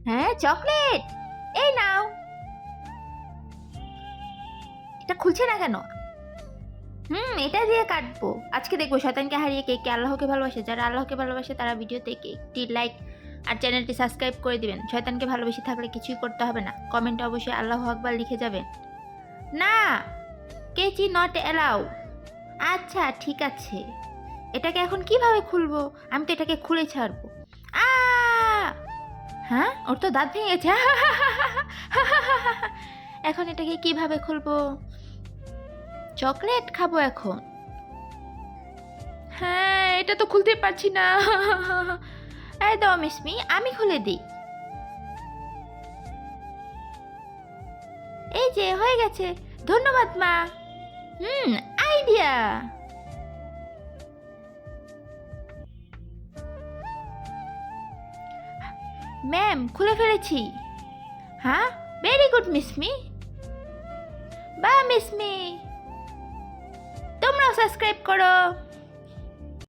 হ্যাঁ, চকলেট, এই নাও। এটা খুলছে না কেন? এটা দিয়ে কাটবো। আজকে দেখবো শয়তানকে হারিয়ে কে কে আল্লাহকে ভালোবাসে। যারা আল্লাহকে ভালোবাসে তারা ভিডিওতে একটি লাইক আর চ্যানেলটি সাবস্ক্রাইব করে দিবেন। শয়তানকে ভালোবেসে থাকলে কিছুই করতে হবে না। কমেন্টে অবশ্যই আল্লাহু আকবার লিখে যাবেন। না, কেচি নট অ্যালাউ। আচ্ছা ঠিক আছে, এটাকে এখন কিভাবে খুলবো? আমি তো এটাকে খুলে ছাড়বো। আ হ্যাঁ, ওর তো দাঁত ভেঙে গেছে। এখন এটাকে কিভাবে খুলবো? চকলেট খাবো এখন। হ্যাঁ, এটা তো খুলতে পারছি না। এই দাও মিসমি, আমি খুলে দিই। এই যে হয়ে গেছে, ধন্যবাদ মা। আইডিয়া। ম্যাম, খুলে ফেলেছি। হ্যাঁ, ভেরি গুড মিসমি। বা মিসমি, তোমরাও সাবস্ক্রাইব করো।